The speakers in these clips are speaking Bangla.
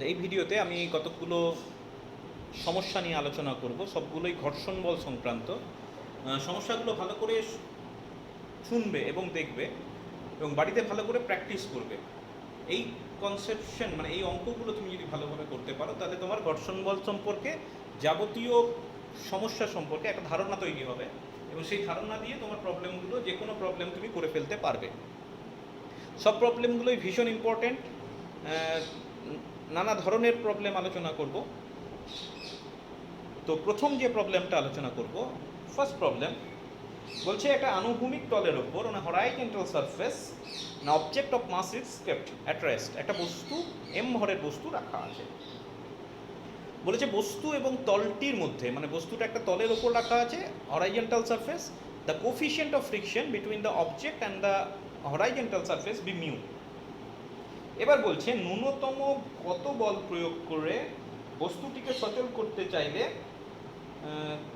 এই ভিডিওতে আমি কতগুলো সমস্যা নিয়ে আলোচনা করব, সবগুলোই ঘর্ষণ বল সংক্রান্ত। সমস্যাগুলো ভালো করে শুনবে এবং দেখবে এবং বাড়িতে ভালো করে প্র্যাকটিস করবে। এই কনসেপশন মানে এই অঙ্কগুলো তুমি যদি ভালোভাবে করতে পারো তাহলে তোমার ঘর্ষণ বল সম্পর্কে যাবতীয় সমস্যা সম্পর্কে একটা ধারণা তৈরি হবে এবং সেই ধারণা দিয়ে তোমার প্রবলেমগুলো, যে কোনো প্রবলেম তুমি করে ফেলতে পারবে। সব প্রবলেমগুলোই ভীষণ ইম্পর্ট্যান্ট। নানা ধরনের প্রবলেম আলোচনা করব। তো প্রথম যে প্রবলেমটা আলোচনা করব, ফার্স্ট প্রবলেম বলছে একটা আনুভূমিক তলের ওপর হরাইজন্টাল সারফেস না object of mass is kept at rest. একটা বস্তু এম ভরের বস্তু রাখা আছে। বলেছে বস্তু এবং তলটির মধ্যে, মানে বস্তুটা একটা তলের ওপর রাখা আছে, horizontal surface, the coefficient of friction between the object and the horizontal surface be mu. এবার বলছে ন্যূনতম কত বল প্রয়োগ করে বস্তুটিকে সচল করতে চাইলে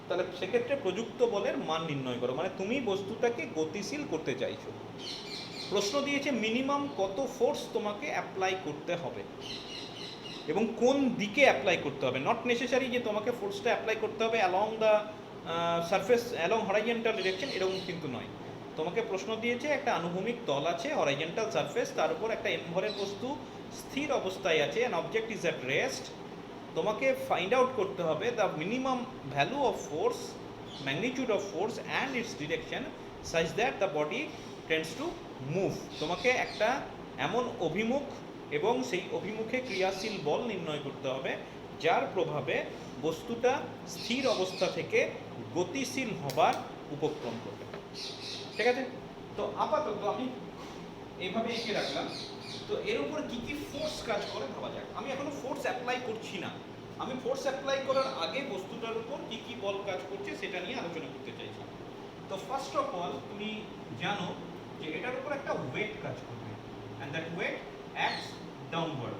তাহলে সেক্ষেত্রে প্রযুক্ত বলের মান নির্ণয় করো। মানে তুমি বস্তুটাকে গতিশীল করতে চাইছো। প্রশ্ন দিয়েছে মিনিমাম কত ফোর্স তোমাকে অ্যাপ্লাই করতে হবে এবং কোন দিকে অ্যাপ্লাই করতে হবে। নট নেসেসারি যে তোমাকে ফোর্সটা অ্যাপ্লাই করতে হবে along the surface, along horizontal direction, এরকম কিন্তু নয়। তোমাকে প্রশ্ন দিয়েছে একটা আনুভূমিক তল আছে, হরাইজন্টাল সারফেস, তার উপর একটা এম ভরের বস্তু স্থির অবস্থায় আছে, an object is at rest. তোমাকে ফাইন্ড আউট করতে হবে the minimum value of force, magnitude of force and it's direction such that the body tends to move. তোমাকে একটা এমন অভিমুখ এবং সেই অভিমুখে ক্রিয়াশীল বল নির্ণয় করতে হবে যার প্রভাবে বস্তুটা স্থির অবস্থা থেকে গতিশীল হবার উপক্রম করবে। ঠিক আছে? তো আপাতত আমি এইভাবে এঁকে রাখলাম। তো এর উপর কী কী ফোর্স কাজ করে ভাবা যাক। আমি এখনো ফোর্স অ্যাপ্লাই করছি না, আমি ফোর্স অ্যাপ্লাই করার আগে বস্তুটার উপর কী কী বল কাজ করছে সেটা নিয়ে আলোচনা করতে চাইছি। তো ফার্স্ট অফ অল তুমি জানো যে এটার উপর একটা ওয়েট কাজ করবে, and that weight acts downward,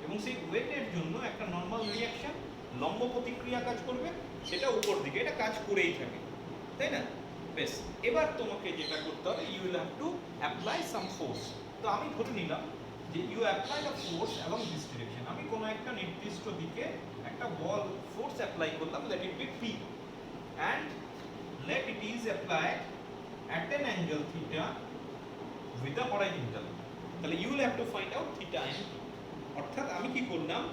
এবং সেই ওয়েটের জন্য একটা নর্মাল রিয়াকশন, লম্ব প্রতিক্রিয়া কাজ করবে, সেটা উপর দিকে, এটা কাজ করেই থাকে, তাই না? বেশ, এবার তোমাকে যেটা করতে হবে, you will have to apply some force. তো আমি ধরে নিলাম যে you apply the force along this direction. আমি কোনো একটা নির্দিষ্ট দিকে একটা বল ফোর্স অ্যাপ্লাই করলাম, let it be P, and let it is applied at an angle theta with the horizontal. তাহলে you will have to find out theta and p. অর্থাৎ আমি কি করলাম,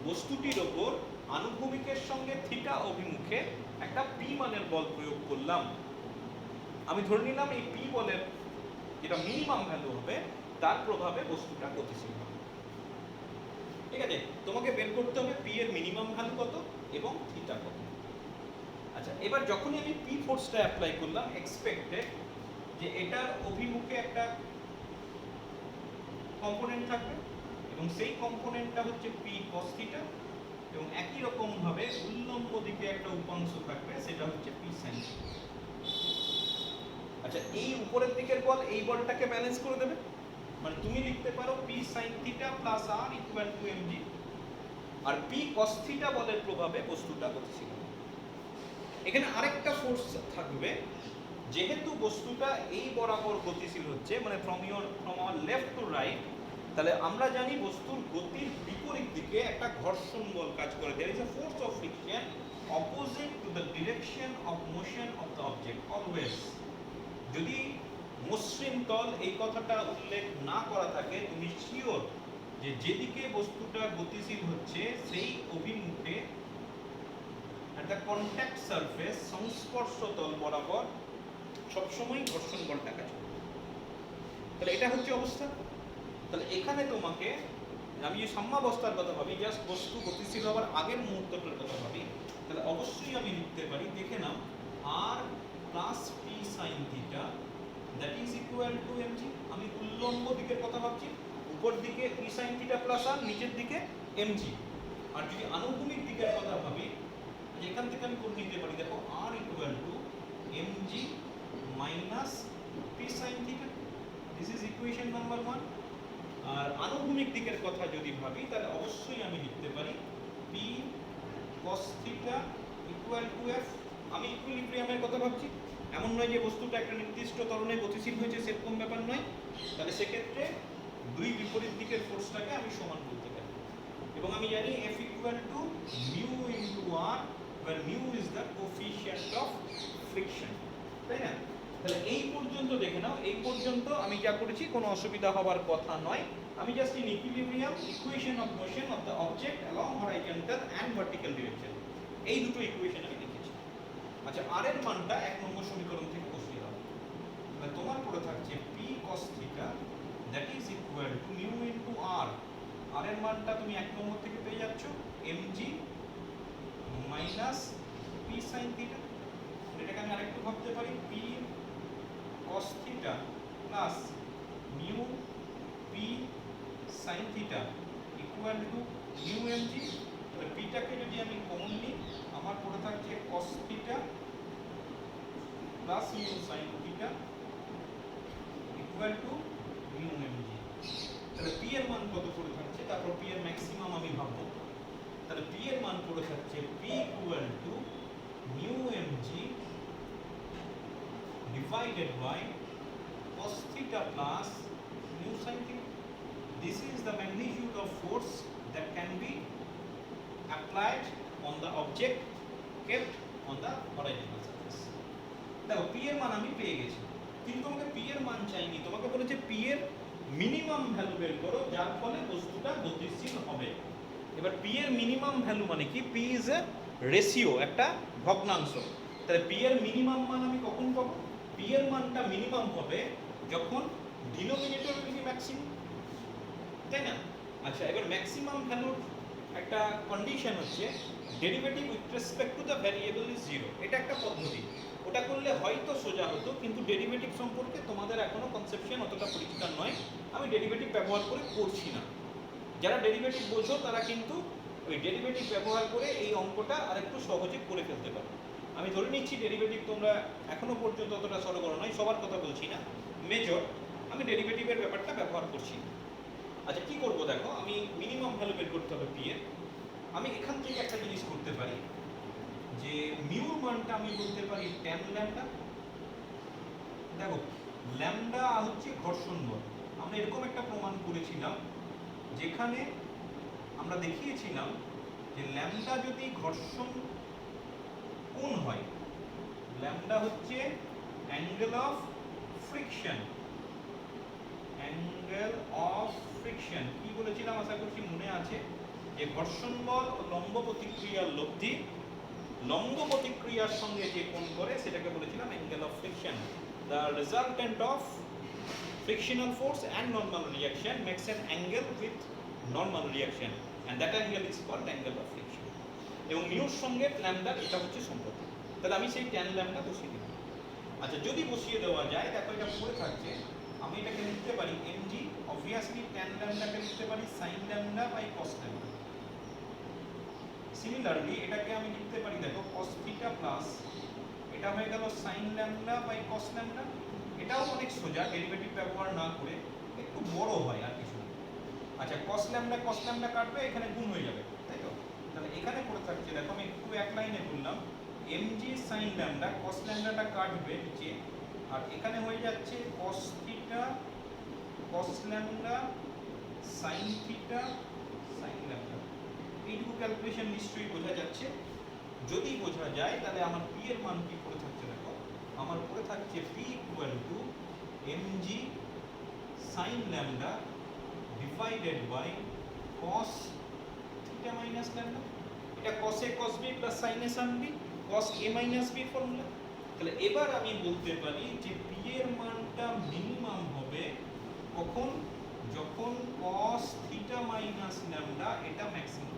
বস্তুটির ওপর আনুভূমিকের সঙ্গে থিটা অভিমুখে একটা পি মানের বল প্রয়োগ করলাম। আমি ধরে নিলাম এই পি বলের যেটা মিনিমাম ভ্যালু হবে তার প্রভাবে বস্তুটা গতিশীল হবে। ঠিক আছে? তোমাকে বের করতে হবে পি এর মিনিমাম ভ্যালু কত এবং থিটা কত। আচ্ছা, এবার যখনই আমি পি ফোর্সটা অ্যাপ্লাই করলাম, এক্সপেক্টেড যে এটার অভিমুখে একটা কম্পোনেন্ট থাকবে এবং সেই কম্পোনেন্টটা হচ্ছে পি কস থিটা, এবং একই রকম ভাবে উল্লম্ব দিকে একটা উপাংশ থাকবে, সেটা হচ্ছে পি সাইন থিটা। আচ্ছা, এই উপরের দিকের বল এই বলটাকে ব্যালেন্স করে দেবে। মানে তুমি লিখতে পারো P sine theta plus R equal to mg, আর পি কস থিটা বলের প্রভাবে বস্তুটা গতিশীল। এখানে আরেকটা ফোর্স থাকবে, যেহেতু বস্তুটা এই বরাবর গতিশীল হচ্ছে, মানে from our left to right, তাহলে আমরা জানি বস্তুর গতির বিপরীত দিকে একটা ঘর্ষণ বল কাজ করে। There is a force of friction opposite to the direction of motion of the object always. যদি মসৃণ তল এই কথাটা উল্লেখ না করা থাকে, তুমি শিওর যে যেদিকে বস্তুটা গতিশীল হচ্ছে সেই অভিমুখে একটা কন্ট্যাক্ট সারফেস, সংস্পর্শ তল বরাবর সবসময় ঘর্ষণ বলটা কাজ করবে। তাহলে এটা হচ্ছে অবস্থা। তাহলে এখানে তোমাকে, আমি যে সাম্যাবস্থার কথা ভাবি, জাস্ট বস্তু গতিশীল হওয়ার আগের মুহূর্তটার কথা ভাবি, তাহলে অবশ্যই আমি লিখতে পারি, দেখে নাও, R plus P sine theta that is equal to mg. আমি উল্লম্ব দিকের কথা ভাবছি, উপর দিকে P sine theta plus R, নিচের দিকে এমজি। আর যদি আনুভূমিক দিকের কথা ভাবি, এখান থেকে আমি করে নিতে পারি, দেখো R equal to mg minus P sine theta, this is equation number 1। আর আনুভূমিক দিকের কথা যদি ভাবি, তাহলে অবশ্যই আমি লিখতে পারি P cos theta equal to F. আমি ইকুইলিব্রিয়ামের কথা ভাবছি, এমন নয় যে বস্তুটা একটা নির্দিষ্ট ত্বরণে গতিশীল হয়েছে, সেরকম ব্যাপার নয়। তাহলে সেক্ষেত্রে দুই বিপরীত দিকের ফোর্সটাকে আমি সমান বলতে পারি। এবং আমি জানি F equal to mu into R, where mu is the coefficient of friction, তাই না? তাহলে এই পর্যন্ত দেখে নাও, এই পর্যন্ত আমি যা করেছি কোনো অসুবিধা হবার কথা নয়। আমি just in equilibrium equation of motion of the object along horizontal and vertical direction, এই দুটো ইকুয়েশন আমি লিখেছি। আচ্ছা, আর এর মানটা 1 নম্বর সমীকরণ থেকে বসিয়ে দাও। তাহলে তোমার পড়ে থাকছে p cos theta that is equal two mu into r। আর এর মানটা তুমি 1 নম্বর থেকে পেয়ে যাচ্ছ mg minus p sin theta. এটাকে আমি আরেকটু ভাবতে পারি p cos theta plus mu p sin theta equal to mu mg। তাহলে p টাকে যদি আমি কমন নিই, আমার পড়ে থাকছে cos theta plus mu sin theta equal to mu mg। তাহলে p এর মান কত পড়ে থাকছে, তারপর p এর ম্যাক্সিমাম আমি ভাববো। তাহলে p এর মান পড়ে থাকছে p equal two mu mg divided by cos theta plus mu sin theta. This is the magnitude of force that can be applied on the object kept on the horizontal surface. দেখো p এর মান আমি পেয়ে গেছি, কিন্তু তোমাকে p এর মান চাইনি, তোমাকে বলেছে p এর মিনিমাম ভ্যালু বের করো যার ফলে বস্তুটা গতিশীল হবে। এবার p এর মিনিমাম ভ্যালু মানে কি? p ইজ এ রেশিও, একটা ভগ্নাংশ। তাহলে p এর মিনিমাম মান আমি কখন পাবো? p এর মানটা মিনিমাম হবে যখন ডিনোমিনেটর উইল বি ম্যাক্সিমাম, তাই না? আচ্ছা, এবার ম্যাক্সিমাম ভ্যালুর একটা কন্ডিশন হচ্ছে derivative with respect to the variable is zero. এটা একটা পদ্ধতি, ওটা করলে হয়তো সোজা হতো, কিন্তু ডেরিভেটিভ সম্পর্কে তোমাদের এখনো কনসেপশন অতটা পরিষ্কার নয়। আমি ডেরিভেটিভ ব্যবহার করে করছি না। যারা ডেরিভেটিভ বোঝো তারা কিন্তু ওই ডেরিভেটিভ ব্যবহার করে এই অঙ্কটা আরেকটু সহজে করে ফেলতে পারো। আমি ধরে নিচ্ছি ডেরিভেটিভ তোমরা এখনো পর্যন্ত অতটা সরগর নয়, সবার কথা বলছি না, মেজর। আমি ডেরিভেটিভের ব্যাপারটা ব্যবহার করছি। আচ্ছা, কি করব দেখো, আমি মিনিমাম ভ্যালু বের করতে হবে p এর। আমি এখান থেকে একটা জিনিস করতে পারি যে মিউর মানটা আমি বলতে পারি tan ল্যামডা। দেখো, ল্যামডা হচ্ছে ঘর্ষণ বল। আমরা এরকম একটা প্রমাণ করেছিলাম যেখানে আমরা দেখিয়েছিলাম যে ল্যামডা যদি ঘর্ষণ কোণ হয়, ল্যামডা হচ্ছে angle of friction. Angle of friction কি বলেছিলাম আশা করছি মনে আছে, যে ঘর্ষণ বল ও লম্ব প্রতিক্রিয়ার লব্ধি লম্ব প্রতিক্রিয়ার সঙ্গে যে কোণ করে সেটাকে বলেছিলাম angle of friction. The resultant of frictional force and normal reaction makes an angle with normal reaction, and that angle is called angle of friction. এবং মিউর সঙ্গে ল্যামডা এটা হচ্ছে সম্পর্ক। তাহলে আমি সেই tan ল্যামডা বসিয়ে দিই। আচ্ছা, যদি বসিয়ে দেওয়া যায়, দেখো এটা পড়ে থাকছে, আমি এটাকে লিখতে পারি mg, অবভিয়াসলি tan ল্যামডাকে লিখতে পারি sin lambda by cos lambda. Similarly এটাকে আমি লিখতে পারি, দেখো cos থিটা প্লাস এটা হয়ে গেল sin lambda by cos lambda. এটাও অনেক সোজা, ডেরিভেটিভ ব্যবহার না করে, একটু বড় হয় আর কিছু না। আচ্ছা, cos ল্যামডা কাটবে, এখানে গুণ হয়ে যাবে, তাই তো? তাহলে এখানে পড়ে থাকছে, দেখো আমি একটু এক লাইনে বললাম mg sin ল্যামডা, cos ল্যামডাটা কাটবে নিচে, আর এখানে হয়ে যাচ্ছে cos theta cos lambda sin theta sin lambda. এইটুকু ক্যালকুলেশন নিশ্চয়ই বোঝা যাচ্ছে। যদি বোঝা যায় তাহলে আমার p এর মান কি পড়ে থাকছে, দেখো আমার পড়ে থাকছে p equal to mg sin lambda divided by cos theta minus lambda. এটা cos a cos b plus sin a sin b cos a মাইনাস b ফর্মুলা। তাহলে এবার আমি বলতে পারি যে p এর মানটা মিনিমাম হবে কখন? যখন cos থিটা মাইনাস ল্যামডা এটা ম্যাক্সিমাম।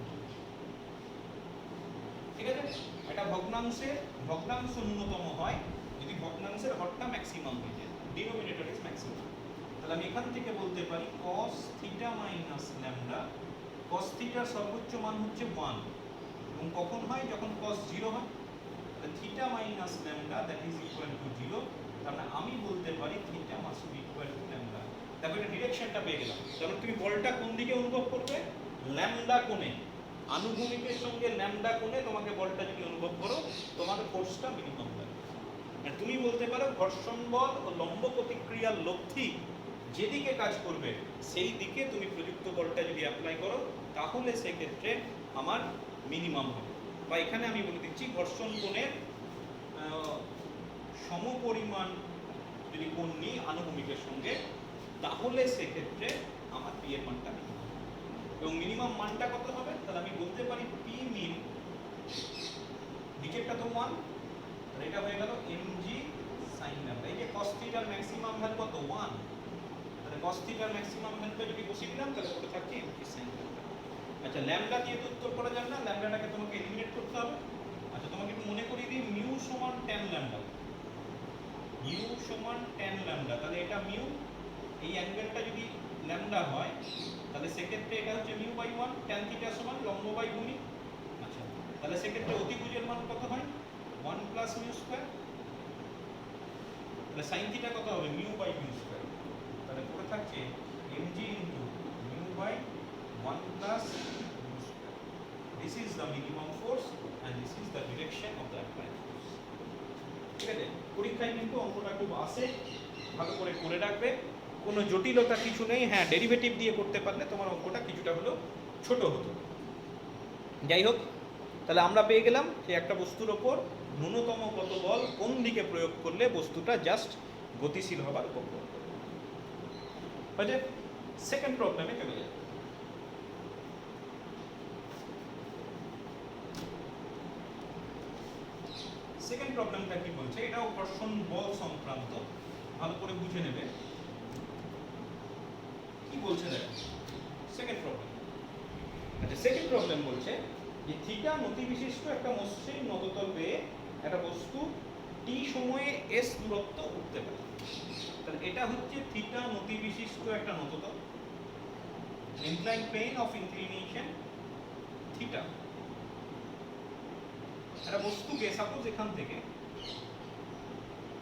ঠিক আছে, এটা ভগ্নাংশ ন্যূনতম হয় যদি ভগ্নাংশের হরটা ম্যাক্সিমাম হয়ে যায়, ডিনোমিনেটর ইজ ম্যাক্সিমাম। তাহলে আমি এখান থেকে বলতে পারি cos theta minus lambda, cos থিটার সর্বোচ্চ মান হচ্ছে 1, এবং কখন হয়? যখন cos 0 হয়। তাহলে theta minus lambda that is equal to 0। তাহলে আমি বলতে পারি theta must be equal two lambda. তারপর এটা ডিরেকশনটা পেয়ে গেলাম। তাহলে তুমি বলটা কোন দিকে অনুভব করবে? ল্যামডা কোণে, আনুভূমিকের সঙ্গে ল্যামডা কোণে তোমাকে বলটা যদি অনুভব করো, তোমার ফোর্সটা মিনিমাম লাগবে। আর তুমি বলতে পারো ঘর্ষণ বল ও লম্ব প্রতিক্রিয়ার লব্ধি যেদিকে কাজ করবে সেই দিকে তুমি প্রযুক্ত বলটা যদি অ্যাপ্লাই করো তাহলে সেক্ষেত্রে আমার মিনিমাম হবে। বা এখানে আমি বলে দিচ্ছি ঘর্ষণ কোণের সমপরিমাণ যদি কোণ নিই আনুভূমিকের সঙ্গে তাহলে সেক্ষেত্রে আমার পি এর মানটা মিনিমাম এবং মিনিমাম মানটা কত হবে, তাহলে আমি বলতে পারি পি মিন নিচেরটা তো 1 আর এটা হয়ে গেল mg sin ল্যাম্ডা। এই যে cos থিটার ম্যাক্সিমাম ভ্যালু কত 1, তাহলে cos থিটার ম্যাক্সিমাম ভ্যালুটা যদি বসিয়ে দিলাম তাহলে পড়ে থাকছে mg sin ল্যাম্ডা। আচ্ছা ল্যাম্ডা দিয়ে তো উত্তর করা যাবে না, ল্যাম্ডাটাকে তোমাকে এলিমিনেট করতে হবে। আচ্ছা তোমাকে একটু মনে করিয়ে দিই মিউ সমান tan ল্যাম্ডা, মিউ সমান tan ল্যাম্ডা, তাহলে এটা মিউ, এই অ্যাঙ্গেলটা যদি ল্যাম্ডা হয় তাহলে সেক্ষেত্রে এটা হচ্ছে মিউ বাই 1, tan থিটা সমান লম্ব বাই ভূমি। আচ্ছা তাহলে সেক্ষেত্রে অতিভুজের মান কত হয় 1 প্লাস মিউ স্কয়ার, তাহলে sin থিটা কত হবে মিউ বাই মিউ স্কয়ার, তাহলে পড়ে থাকছে mg into mu by 1 plus mu square. This is the minimum force and this is the direction of the applied force. ঠিক আছে, পরীক্ষায় কিন্তু অঙ্কটা খুব আসে, ভালো করে করে রাখবে, কোনো জটিলতা কিছু নেই। হ্যাঁ ডেরিভেটিভ দিয়ে করতে পারলে তোমার অঙ্কটা কিছুটা হলেও ছোট হতো। যাই হোক, তাহলে আমরা পেয়ে গেলাম যে একটা বস্তুর ওপর ন্যূনতম কত বল কোন দিকে প্রয়োগ করলে বস্তুটা জাস্ট গতিশীল হবার উপক্রম করবে। হয়েছে, সেকেন্ড প্রবলেমে চলে যাবে। সেকেন্ড প্রবলেমটা কি বলছে, এটাও ঘর্ষণ বল সংক্রান্ত, ভালো করে বুঝে নেবে কি বলছে দেখো। সেকেন্ড প্রবলেম, আচ্ছা সেকেন্ড প্রবলেম বলছে যে থিটা নতি বিশিষ্ট একটা মসৃণ নততল বেয়ে একটা বস্তু টি সময়ে s দূরত্ব উঠতে পারে। তাহলে এটা হচ্ছে থিটা নতি বিশিষ্ট একটা নততল, incline plane of inclination theta. একটা বস্তুকে সাপোজ এখান থেকে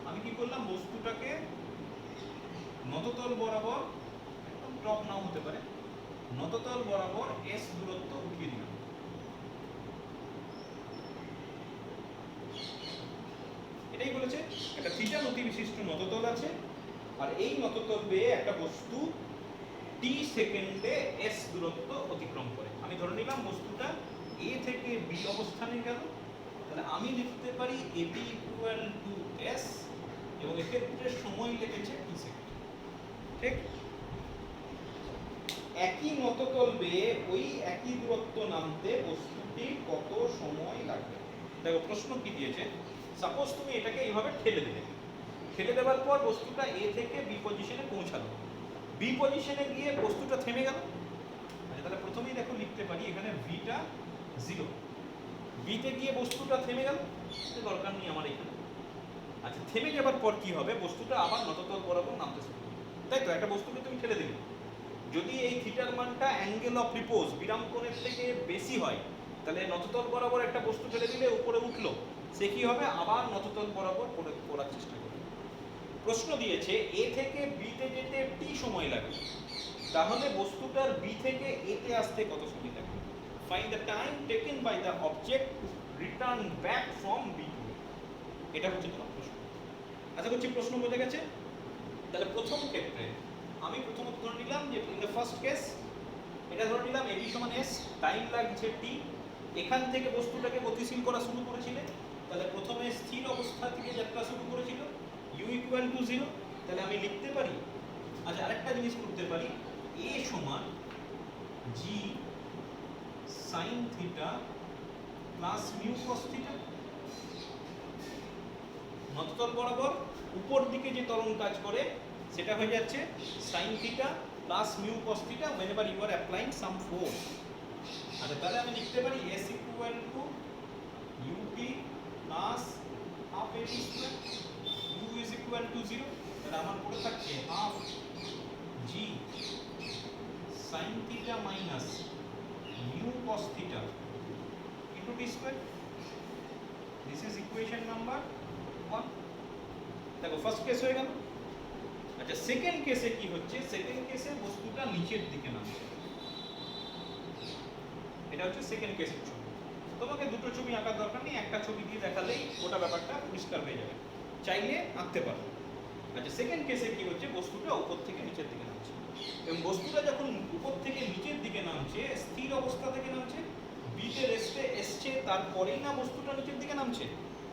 আমি কি করলাম, বস্তুটাকে নততল বরাবর, একদম টপ নাও হতে পারে, নততল বরাবর s দূরত্ব উঠিয়ে দিলাম। এটাই বলেছে একটা থিটা নতি বিশিষ্ট নততল আছে আর এই নততল বেয়ে একটা বস্তু t সেকেন্ডে s দূরত্ব অতিক্রম করে। আমি ধরে নিলাম বস্তুটা a থেকে b অবস্থানে গেল, তাহলে আমি লিখতে পারি ab ইকুয়াল টু s এবং এক্ষেত্রে সময় লেগেছে t সেকেন্ড। ঠিক, একই নততল বেয়ে ওই একই দূরত্ব নামতে বস্তুটি কত সময় লাগবে। দেখো প্রশ্ন কি দিয়েছে, সাপোজ তুমি এটাকে এইভাবে ঠেলে দিলে, ঠেলে দেওয়ার পর বস্তুটা এ থেকে বি পজিশনে পৌঁছালো, বি পজিশনে গিয়ে বস্তুটা থেমে গেল। আচ্ছা তাহলে প্রথমেই দেখো লিখতে পারি এখানে ভিটা 0, বিতে গিয়ে বস্তুটা থেমে গেল, দরকার নেই আমার এখানে। আচ্ছা থেমে যাবার পর কি হবে, বস্তুটা আবার নততল বরাবর নামতে শুরু করবে, তাই তো? একটা বস্তুকে তুমি ঠেলে দিলে, যদি এই থিটার মানটা অ্যাঙ্গেল অফ রিপোজ বিরাম কোণের থেকে বেশি হয় তাহলে নততল বরাবর একটা বস্তু ঠেলে দিলে উপরে উঠলো, সে কি হবে আবার নততল বরাবর পড়ার চেষ্টা করবে। প্রশ্ন দিয়েছে এ থেকে বিতে যেতে টি সময় লাগে, তাহলে বস্তুটার বি থেকে এ তে আসতে কত সময় লাগবে। Find the time taken by the object to return back from B to A. এটা হচ্ছে তোমার প্রশ্ন। আশা করছি প্রশ্ন বোঝা গেছে। তাহলে প্রথম ক্ষেত্রে আমি প্রথমত ধরে নিলাম যে ইন দ্য ফার্স্ট কেস এটা ধরে নিলাম এবি সমান এস, টাইম লাগছে টি, এখান থেকে বস্তুটাকে গতিশীল করা শুরু করেছিলে, তাহলে প্রথমে স্থির অবস্থা থেকে যাত্রা শুরু করেছিল u ইকুয়াল টু 0, তাহলে আমি লিখতে পারি, আচ্ছা আরেকটা জিনিস করতে পারি, a সমান g sin theta plus mu cos theta. নততল বরাবর উপর দিকে যে ত্বরণ কাজ করে সেটা হয়ে যাচ্ছে sin theta plus mu cos theta whenever you are applying some force। আচ্ছা তাহলে আমি লিখতে পারি s equal two ut plus half a t square, u is equal to 0, তাহলে আমার পড়ে থাকছে half g sin theta minus mu cos theta into t square. This is equation number 1। দেখো ফার্স্ট কেস হয়ে গেল। আচ্ছা সেকেন্ড কেসে কি হচ্ছে, সেকেন্ড কেসে বস্তুটা নিচের দিকে নামছে, এটা হচ্ছে সেকেন্ড কেসের ছবি। তোমাকে দুটো ছবি আঁকার দরকার নেই, একটা ছবি দিয়ে দেখালেই গোটা ব্যাপারটা পরিষ্কার হয়ে যাবে, চাইলে আঁকতে পারো। আচ্ছা, সেকেন্ড কেসে কি হচ্ছে, বস্তুটা উপর থেকে নিচের দিকে নামছে, এবং বস্তুটা যখন উপর থেকে নিচের দিকে নামছে, স্থির অবস্থা থেকে নামছে, বিতে রেস্টে এসছে, তারপরেই না বস্তুটা নিচের দিকে নামছে,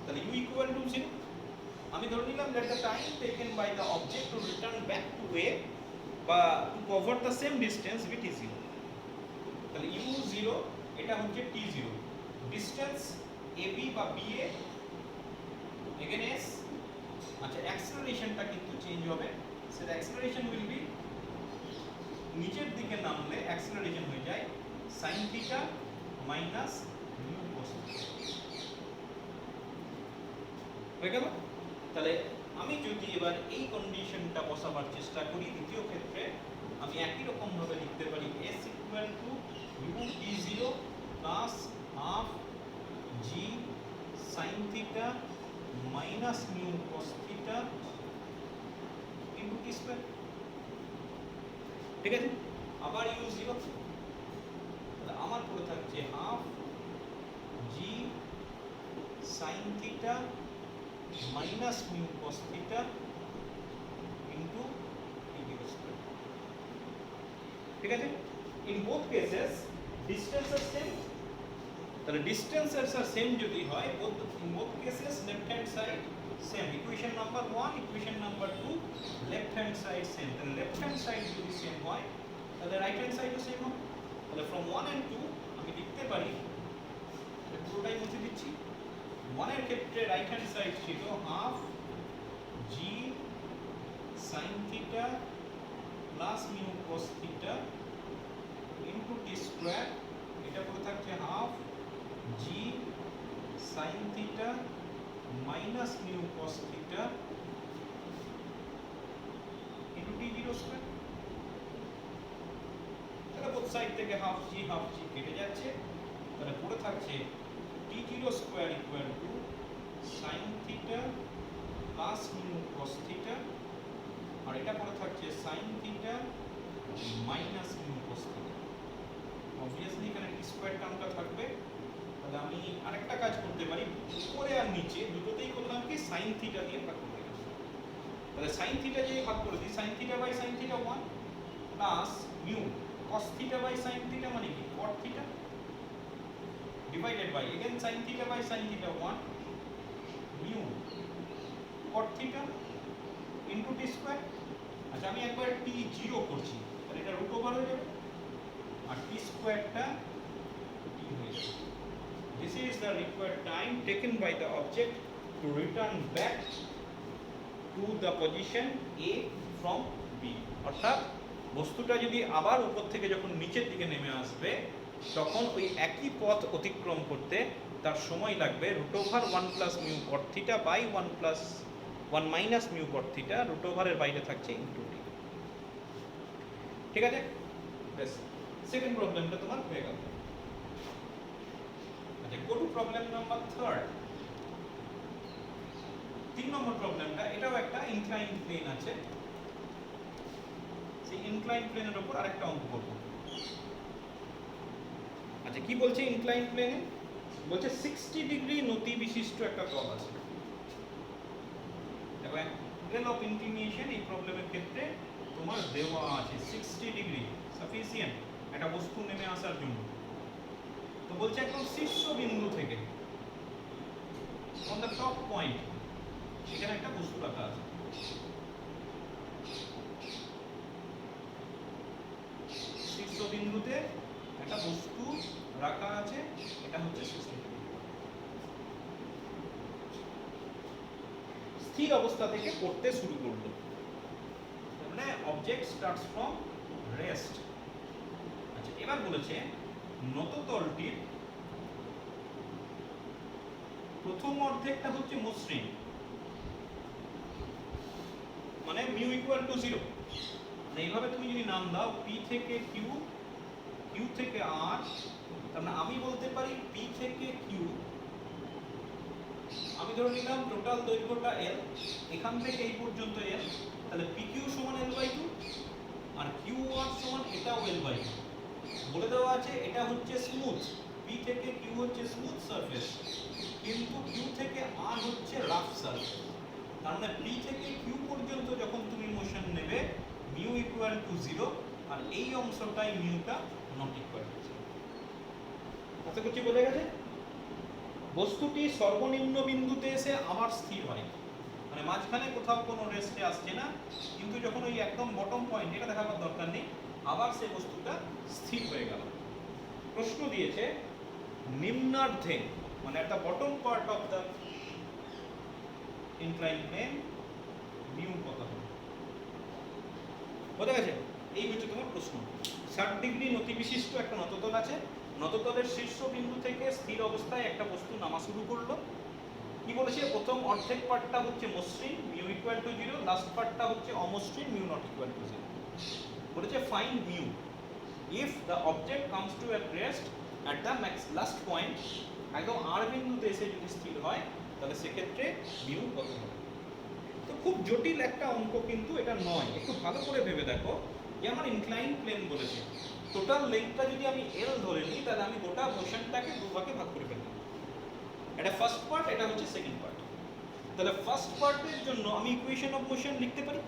তাহলে ইউ ইকুয়াল টু 0। আমি ধরে নিলাম that the time taken by the object to return back to A বা to cover the same distance with t 0, তাহলে ইউ 0, এটা হচ্ছে টি 0, ডিস্টেন্স এ বি বা বি এ এগেন এস। আচ্ছা, অ্যাক্সেলারেশনটা কিন্তু চেঞ্জ হবে, সেটা অ্যাক্সেলারেশন উইল বি, নিচের দিকে নামলে অ্যাক্সেলারেশন হয়ে যায় sin theta minus mu cos theta, হয়ে গেল। তাহলে আমি যদি এবার এই কন্ডিশনটা বসাবার চেষ্টা করি দ্বিতীয় ক্ষেত্রে, আমি একই রকম ভাবে লিখতে পারি s equal to u t 0 plus half g sin theta minus mu cos theta into t square, ঠিক আছে। আবার ইউ 0, তাহলে আমার পড়ে থাকছে half g sin theta minus mu cos theta into t square, ঠিক আছে। In both cases distance are same, তাহলে ডিস্টেন্সেস আর সেম যদি হয়, in both cases left hand side same, equation number 1 equation number 2 left hand side same, তাহলে লেফট হ্যান্ড সাইড যদি সেম হয় তাহলে রাইট হ্যান্ড সাইডও সেম হবে, তাহলে ফ্রম 1 and 2 আমি লিখতে পারি, পুরোটাই মুছে দিচ্ছি, 1 এর ক্ষেত্রে রাইট হ্যান্ড সাইড ছিল half g sin theta plus mu cos theta into t square, এটা পুরো থাকছে half g sin theta minus mu cos theta into t 0 square, তাহলে বোথ সাইড থেকে হাফ জি কেটে যাচ্ছে, তাহলে পুরো থাকছে t 0 square equal to sin theta plus mu cos theta, আর এটা পুরো থাকছে sin theta minus mu cos theta. Obviously এখানে টি স্কয়ার টার্মটা থাকবে, তাহলে আমি আরেকটা কাজ করতে পারি, উপরে আর নিচে দুটোতেই করলাম কি sin থিটা দিয়ে ভাগ করে দিলাম, তাহলে sin থিটা দিয়ে ভাগ করে দিই, sin theta by sin theta 1 plus mu cos theta by sin theta মানে কি cot theta divided by again sin theta by sin theta 1 mu cot theta into t square. আচ্ছা, আমি একবার টি 0 করছি, তাহলে এটা রুট ওভার হয়ে যাবে আর টি স্কয়ারটা টি হয়ে যাবে। This is the required time taken by the object to return back to the position A from B, অর্থাৎ বস্তুটা যদি আবার উপর থেকে যখন নিচের দিকে নেমে আসবে তখন ওই একই পথ অতিক্রম করতে তার সময় লাগবে root over 1 plus mu cot theta by 1 minus mu cot theta, root ওভারের বাইরে থাকছে ইনটু টি, ঠিক আছে। বেশ, সেকেন্ড প্রবলেমটা তোমার হয়ে গেল। আচ্ছা, গো টু প্রবলেম নাম্বার 3। 3 নম্বর প্রবলেমটা, এটাও একটা ইনক্লাইন্ড প্লেন আছে, সেই ইনক্লাইন্ড প্লেনের উপর আরেকটা অঙ্ক করব। আচ্ছা, কি বলছে ইনক্লাইন্ড প্লেনে, বলছে 60 ডিগ্রি নতি বিশিষ্ট একটা তল আছে, দেখো অ্যাঙ্গেল অফ ইনক্লিনেশন এই প্রবলেমের ক্ষেত্রে তোমার দেওয়া আছে 60 ডিগ্রি সাফিসিয়েন্ট একটা বস্তু নেমে আসার জন্য। তো বলছে একদম শীর্ষ বিন্দু থেকে অন দ্য টপ পয়েন্ট এখানে একটা বস্তু রাখা আছে, শীর্ষ বিন্দুতে একটা বস্তু রাখা আছে, এটা হচ্ছে 60 ডিগ্রি। স্থির অবস্থা থেকে পড়তে শুরু করলো, মানে অবজেক্ট স্টার্টস ফ্রম রেস্ট। আচ্ছা, এবার বলেছে নত তলটির প্রথম অর্ধেকটা হচ্ছে মসৃণ, মানে মিউ ইকুয়াল টু 0, মানে এইভাবে তুমি যদি নাম দাও পি থেকে কিউ, কিউ থেকে আর, তার মানে আমি বলতে পারি পি থেকে কিউ, আমি ধরে নিলাম টোটাল দৈর্ঘ্যটা এল, এখান থেকে এই পর্যন্ত এল, তাহলে পি কিউ সমান এল বাই টু আর কিউ আর সমান এটাও এল বাই টু। বলে দেওয়া আছে এটা হচ্ছে স্মুথ, পি থেকে কিউ হচ্ছে স্মুথ সারফেস, কিন্তু কিউ থেকে আর হচ্ছে রাফ সারফেস। তার মানে পি থেকে কিউ পর্যন্ত যখন তুমি মোশন নেবে মিউ ইকুয়াল টু 0 আর এই অংশটাই মিউটা নট ইকুয়াল টু 0। আশা করছি বোঝা গেছে। বস্তুটি সর্বনিম্ন বিন্দুতে এসে আবার স্থির হয়, মানে মাঝখানে কোথাও কোনো রেস্টে আসছে না, কিন্তু যখন ওই একদম বটম পয়েন্ট, এটা দেখাবার দরকার নেই, আবার সেই বস্তুটা স্থির হয়ে গেল। প্রশ্ন দিয়েছে নিম্নার্ধে, মানে একটা bottom part of the incline plane mu কত হবে, বোঝা গেছে? এই হচ্ছে তোমার প্রশ্ন। 60 ডিগ্রি নতি বিশিষ্ট একটা নততল আছে, নততলের শীর্ষ বিন্দু থেকে স্থির অবস্থায় একটা বস্তু নামা শুরু করলো। কি বলেছে, প্রথম অর্ধেক পার্টটা হচ্ছে মসৃণ মিউ ইকুয়াল টু 0, লাস্ট পার্টটা হচ্ছে অমসৃণ মিউ নট ইকুয়াল টু 0। বলেছে find mu if the object comes to A rest at the last point, একদম আর বিন্দুতে এসে যদি স্থির হয় তাহলে সেক্ষেত্রে মিউ কত হবে। তো খুব জটিল একটা অঙ্ক কিন্তু এটা নয়, একটু ভালো করে ভেবে দেখো যে আমার ইনক্লাইন প্লেন বলেছে টোটাল লেন্থটা যদি আমি এল ধরে নিই তাহলে আমি গোটা মোশনটাকে দুভাগে ভাগ করে ফেললাম। এটা ফার্স্ট পার্ট, এটা হচ্ছে সেকেন্ড পার্ট। তাহলে ফার্স্ট পার্টের জন্য আমি ইকুয়েশন অফ মোশন লিখতে পারি,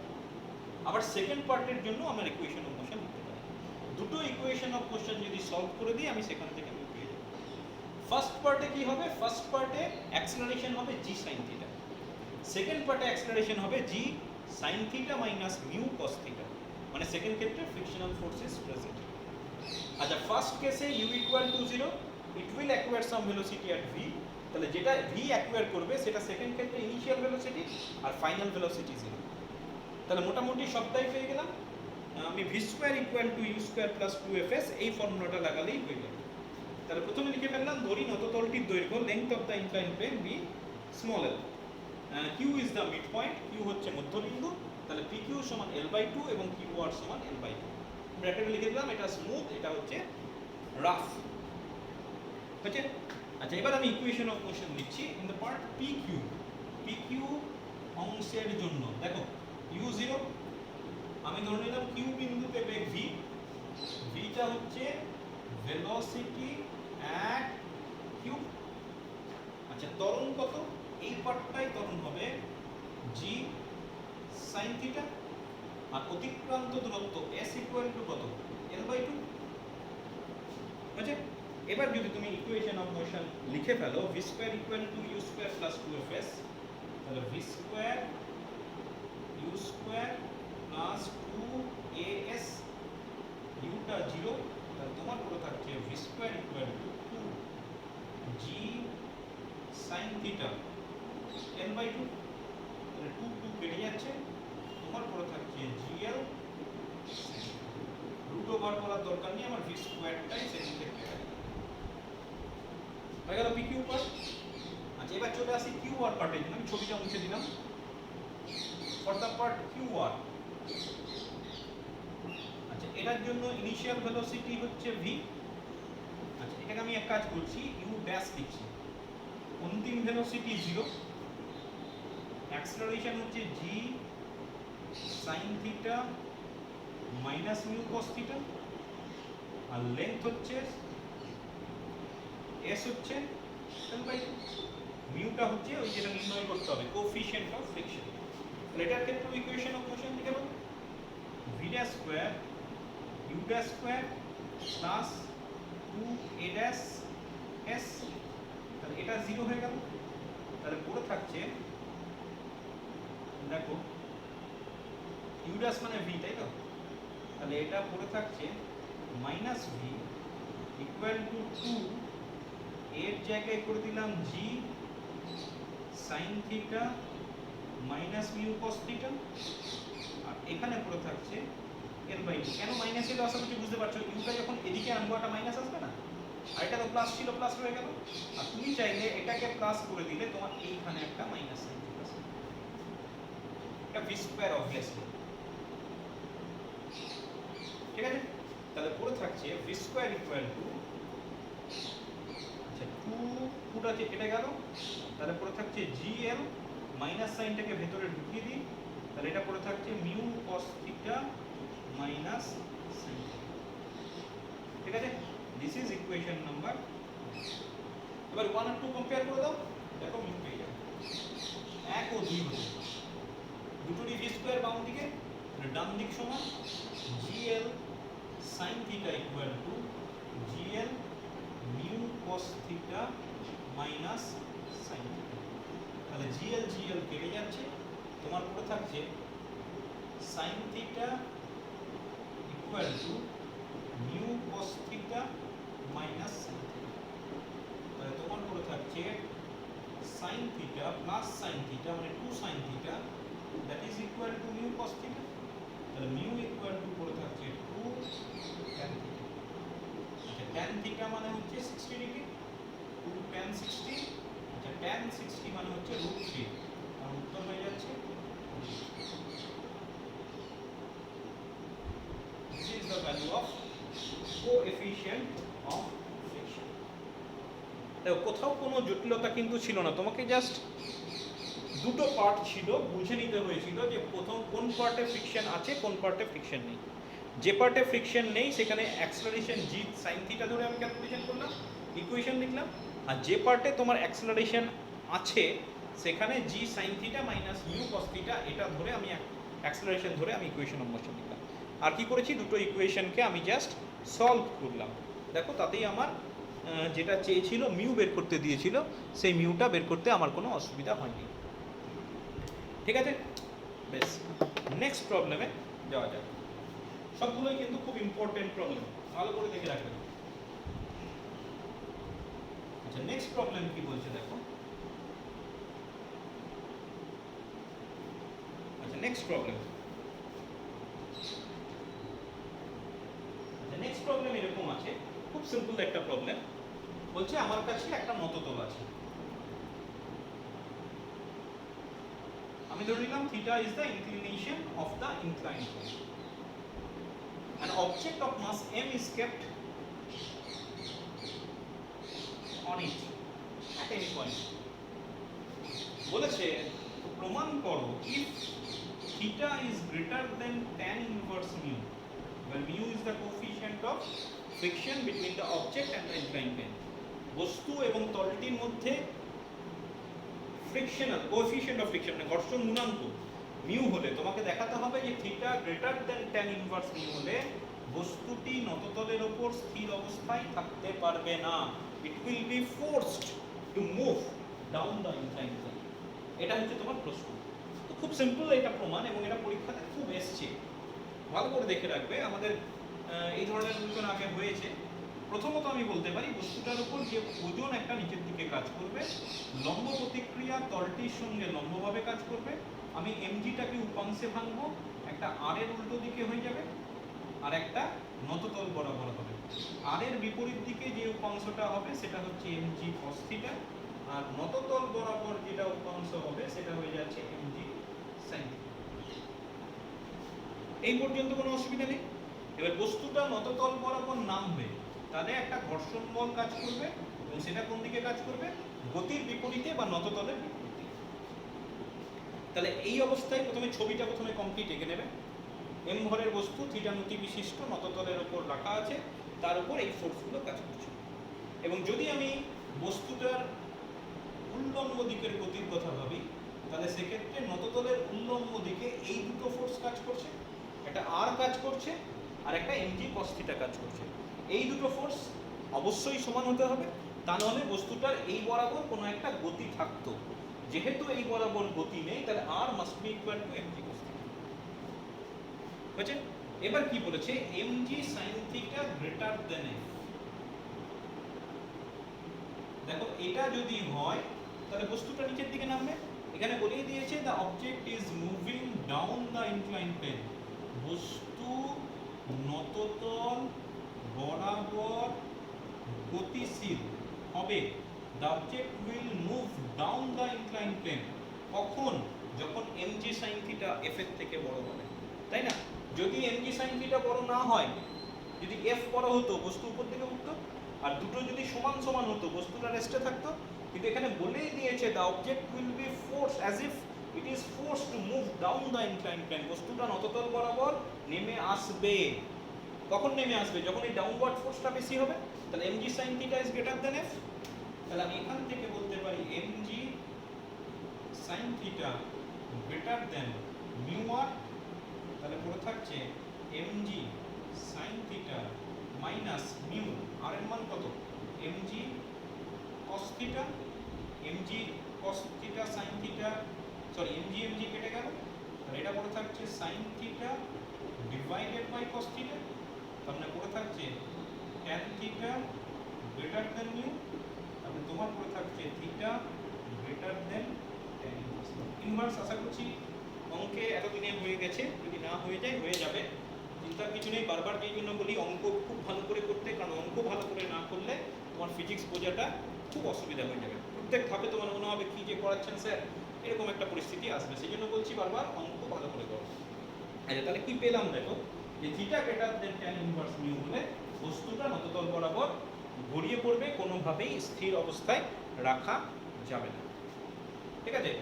আবার সেকেন্ড পার্টের জন্য আমার ইকুয়েশন অফ মোশন লিখতে পারি। দুটো ইকুয়েশন অফ মোশন যদি সলভ করে দিই আমি সেখান থেকে আমি পেয়ে যাব। ফার্স্ট পার্টে কি হবে, ফার্স্ট পার্টে অ্যাক্সেলারেশন হবে জি সাইন থিটা, সেকেন্ড পার্টে অ্যাক্সেলারেশন হবে g sine theta minus mu cos theta, মানে সেকেন্ড ক্ষেত্রে ফ্রিকশনাল ফোর্স ইজ প্রেজেন্ট। আচ্ছা, ফার্স্ট কেসে u equal to 0, it will acquire some velocity at v, তাহলে যেটা ভি অ্যাকুয়ার করবে সেটা সেকেন্ড ক্ষেত্রে ইনিশিয়াল ভেলোসিটি আর ফাইনাল ভেলোসিটি 0। তাহলে মোটামুটি সবটাই পেয়ে গেলাম। আমি v square equal to u square plus 2fs এই ফর্মুলাটা লাগালেই হয়ে যাবে। তাহলে প্রথমে লিখে ফেললাম, ধরি নততলটির দৈর্ঘ্য length of the incline plane be small l, q is the mid point, q হচ্ছে মধ্যবিন্দু, তাহলে পি কিউ সমান L/2 এবং কিউ আর সমান L/2। ব্র্যাকেটে লিখে দিলাম, এটা স্মুথ, এটা হচ্ছে রাফ, হচ্ছে। আচ্ছা, এবার আমি ইকুয়েশন অফ মোশন লিখছি in the part p q অংশের জন্য। দেখো u0 আমি ধরে নিলাম কিউ বিন্দুতে বেগ v, vটা হচ্ছে ভেলোসিটি অ্যাট কিউ। আচ্ছা, ত্বরণ কত, এই পার্টটাই ত্বরণ হবে g sin থিটা, আর অতিক্রান্ত দূরত্ব s ইকুয়াল টু কত, L/2। আচ্ছা, এবার যদি তুমি ইকুয়েশন অফ মোশন লিখে ফেলো v square equal to u square plus 2fs, তাহলে v square u square plus 2as, ইউটা 0, তাহলে তোমার পুরো থাকছে v square equal to 2g sin theta L/2, তাহলে 2 কেটে যাচ্ছে, তোমার পুরো থাকছে gl, রুট ওভার করার দরকার নেই, আমার v স্কয়ারটাই সেকেন্ড ক্ষেত্রে হয়ে গেল পি কিউ পার্ট। আচ্ছা, এবার চলে আসি কিউ আর পার্টের জন্য, আমি ছবিটা মুছে দিলাম। For the part Q R, আচ্ছা এটার জন্য ইনিশিয়াল ভেলোসিটি হচ্ছে ভি। আচ্ছা, এটাকে আমি এক কাজ করছি, ইউ ড্যাশ লিখছি, অন্তিম ভেলোসিটি 0, অ্যাক্সেলারেশন হচ্ছে g sine theta minus mu cos theta, আর লেন্থ হচ্ছে এস হচ্ছে L/2, মিউটা হচ্ছে ওই যেটা নির্ণয় করতে হবে কোএফিশিয়েন্ট অফ ফ্রিকশন। তাহলে এটার ক্ষেত্রে ইকুয়েশন অফ মোশন লিখে দেব v dash square u dash square plus 2a dash s, তাহলে এটা 0 হয়ে গেল। তাহলে পড়ে থাকছে, দেখো u ড্যাশ মানে v, তাই তো, তাহলে এটা পড়ে থাকছে মাইনাস v ইকুয়াল টু 2, এর জায়গায় করে দিলাম g sin theta minus mu cos theta, আর এখানে পড়ে থাকছে L/2। কেন মাইনাস এলো আশা করছি বুঝতে পারছো, ইউটা যখন এদিকে আনবো একটা মাইনাস আসবে না, আর এটা তো প্লাস ছিল, প্লাস হয়ে গেল, আর তুমি চাইলে এটাকে প্লাস করে দিলে তোমার এইখানে একটা মাইনাস সাইন আসবে, এটা v স্কয়ার অবভিয়াসলি, ঠিক আছে। তাহলে পড়ে থাকছে v স্কয়ার ইকুয়াল টু, আচ্ছা 2 পুরোটা কেটে গেল, তাহলে পড়ে থাকছে gl, মাইনাস সাইনটাকে ভেতরে ঢুকিয়ে দিই, তাহলে এটা পড়ে থাকছে mu cos theta minus sine, ঠিক আছে। This is equation number. এবার 1 আর 2 কম্পেয়ার করে দাও, দেখো মিউ পেয়ে যাবে 1 ও 2 হচ্ছে। দুটোরই ভি স্কোয়ার বাম দিকে, ডান দিক সমান GL sine theta equal to GL mu cos theta minus sine theta. তাহলে জিএল জিএল কেটে যাচ্ছে, তোমার পড়ে থাকছে sine theta equal to mu cos theta minus sine theta. তাহলে তোমার পড়ে থাকছে sign theta plus sine theta মানে 2 sign theta that is equal two mu cos theta. তাহলে মিউ ইকুয়াল টু পড়ে থাকছে 2 tan থিটা। আচ্ছা tan থিটা মানে হচ্ছে 60 ডিগ্রি, 2 tan 60। আচ্ছা tan 60 মানে হচ্ছে √3, আর উত্তর হয়ে যাচ্ছে this is the value of coefficient of friction। দেখো কোথাও কোনো জটিলতা কিন্তু ছিল না, তোমাকে জাস্ট দুটো পার্ট ছিল, বুঝে নিতে হয়েছিল যে প্রথম কোন পার্টে ফ্রিকশন আছে কোন পার্টে ফ্রিকশন নেই। যে পার্টে ফ্রিকশন নেই সেখানে অ্যাক্সেলারেশন জি সাইন থিটা ধরে আমি ক্যালকুলেশন করলাম, ইকুয়েশন লিখলাম। আর যে পার্টে তোমার অ্যাক্সেলারেশন আছে সেখানে জি sine theta minus mu cos theta এটা ধরে আমি অ্যাক্সেলারেশন ধরে আমি ইকুয়েশন নম্বর লিখলাম। আর কি করেছি, দুটো ইকুয়েশনকে আমি জাস্ট সলভ করলাম। দেখো তাতেই আমার যেটা চেয়েছিল মিউ বের করতে দিয়েছিল সেই মিউটা বের করতে আমার কোনো অসুবিধা হয়নি। ঠিক আছে, বেশ নেক্সট প্রবলেমে যাওয়া যাক। সবগুলোই কিন্তু খুব ইম্পর্টেন্ট প্রবলেম, ভালো করে দেখে রাখবেন। আচ্ছা নেক্সট প্রবলেম কি বলছে দেখো। আচ্ছা নেক্সট প্রবলেম, আচ্ছা নেক্সট প্রবলেম এরকম আছে, খুব সিম্পল একটা প্রবলেম। বলছে আমার কাছে একটা নততল আছে, আমি ধরে নিলাম theta is the inclination of the inclined plane. An object of mass m is kept on it at any point. বলেছে প্রমাণ করো if theta is greater than tan inverse mu, where mu is the coefficient of friction between the object and the inclined plane. বস্তু এবং তলটির মধ্যে ফ্রিকশনাল কোএফিশিয়েন্ট অফ ফ্রিকশন মানে ঘর্ষণ গুণাঙ্ক মিউ হলে তোমাকে দেখাতে হবে যে theta greater than tan inverse mu হলে বস্তুটি নততলের উপর স্থির অবস্থায় থাকতে পারবে না, it will be forced to move down the inclined plane. এটা হচ্ছে তোমার প্রশ্ন। তো খুব সিম্পল এটা প্রমাণ, এবং এটা পরীক্ষাতে খুব এসছে, ভালো করে দেখে রাখবে। আমাদের এই ধরনের আলোচনা আগে হয়েছে। প্রথমত আমি বলতে পারি বস্তুটার উপর যে ওজন একটা নিচের দিকে কাজ করবে, লম্ব প্রতিক্রিয়া তলটির সঙ্গে লম্বভাবে কাজ করবে। আমি এমজিটাকে উপাংশে ভাঙবো, একটা আর এর উল্টো দিকে হয়ে যাবে আর একটা নততল বরাবর হবে। আর এর বিপরীত দিকে যে উপাংশটা হবে সেটা হচ্ছে এমজি কস থিটা, আর নততল বরাবর যেটা উপাংশ হবে সেটা হয়ে যাচ্ছে এমজি সাইন থিটা। এই পর্যন্ত কোনো অসুবিধা নেই। এবার বস্তুটা নততল বরাবর নামবে, তাহলে একটা ঘর্ষণ বল কাজ করবে, এবং সেটা কোন দিকে কাজ করবে, গতির বিপরীতে বা নততলের বিপরীতে। তাহলে এই অবস্থায় প্রথমে ছবিটা কমপ্লিট এঁকে নেবে। এম ভরের বস্তু থিটা নতি বিশিষ্ট নততলের উপর রাখা আছে, তার উপর এই ফোর্সগুলো কাজ করছে। এবং যদি আমি বস্তুটার উল্লম্ব দিকের গতির কথা ভাবি, তাহলে সেক্ষেত্রে নততলের উল্লম্ব দিকে এই দুটো ফোর্স কাজ করছে, একটা আর কাজ করছে আর একটা এমজি কস থিটা কাজ করছে। এই দুটো ফোর্স অবশ্যই সমান হতে হবে, তা নাহলে বস্তুটার এই বরাবর কোনো একটা গতি থাকতো। যেহেতু এই বরাবর গতি নেই, তাহলে R must be equal to mg cos theta. বুঝছেন? এবার কি বলেছে, mg sine theta greater than F. দেখো এটা যদি হয় তাহলে বস্তুটা নিচের দিকে নামবে। এখানে বলেই দিয়েছে the object is moving down the inclined plane. বস্তু নততল বরাবর গতিশীল হবে। The object will move down the inclined plane. কখন? যখন এমজি সাইন থিটা এফ এর থেকে বড় হবে, তাই না? যদি এমজি সাইন থিটা বড় না হয়, যদি এফ বড় হতো বস্তু উপর দিকে উঠতো, আর দুটো যদি সমান সমান হতো বস্তুটা রেস্টে থাকতো। কিন্তু এখানে বলেই দিয়েছে the object will be force as if it is force to move down the inclined plane. বস্তুটা নততল বরাবর নেমে আসবে। কখন নেমে আসবে? যখন এই ডাউনওয়ার্ড ফোর্সটা বেশি হবে। তাহলে mg sine theta is greater than F. তাহলে আমি এখান থেকে বলতে পারি mg sine theta greater than mu R, তাহলে পড়ে থাকছে mg sin theta minus mu R এর মান কত mg cos theta, mg cos theta sin theta, sorry mg কেটে গেল, আর এটা পড়ে থাকছে sin theta divided by cos theta, তাহলে পড়ে থাকছে tan theta greater than mu, তাহলে তোমার পড়ে থাকছে theta greater than tan inverse. আশা করছি অঙ্কে এতদিনে হয়ে গেছে, যদি না হয়ে যায় হয়ে যাবে, চিন্তার কিছু নেই। বারবার যেই জন্য বলি অঙ্ক খুব ভালো করে করতে, কারণ অঙ্ক ভালো করে না করলে তোমার ফিজিক্স বোঝাটা খুব অসুবিধা হয়ে যাবে। প্রত্যেক ধাপে তোমার মনে হবে কী যে করাচ্ছেন স্যার, এরকম একটা পরিস্থিতি আসবে। সেই জন্য বলছি বারবার অঙ্ক ভালো করে করো। আচ্ছা, তাহলে কি পেলাম দেখো, যে থিটা গ্রেটার দেন ট্যান ইনভার্স মিউ হলে বস্তুটা নততল বরাবর গড়িয়ে পড়বে, কোনোভাবেই স্থির অবস্থায় রাখা যাবে না। ঠিক আছে,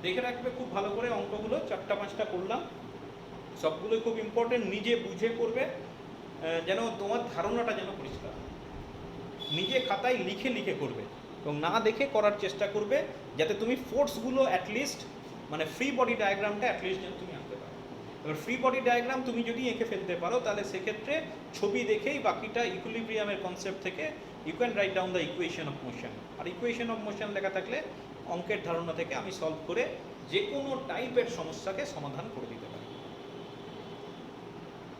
দেখে রাখবে খুব ভালো করে অঙ্কগুলো, 4টা 5টা করলাম, সবগুলোই খুব ইম্পর্টেন্ট, নিজে বুঝে করবে, যেন তোমার ধারণাটা যেন পরিষ্কার, নিজে খাতায় লিখে লিখে করবে এবং না দেখে করার চেষ্টা করবে, যাতে তুমি ফোর্সগুলো অ্যাটলিস্ট, মানে ফ্রি বডি ডায়াগ্রামটা অ্যাটলিস্ট যেন তুমি আঁকতে পারো। এবার ফ্রি বডি ডায়াগ্রাম তুমি যদি এঁকে ফেলতে পারো, তাহলে সেক্ষেত্রে ছবি দেখেই বাকিটা ইকুইলিব্রিয়ামের কনসেপ্ট থেকে you can write down the equation of motion. আর ইকুয়েশন অফ মোশন লেখা থাকলে অঙ্কের ধারণা থেকে আমি সলভ করে যে কোনো টাইপের সমস্যাকে সমাধান করে দিতে পারি।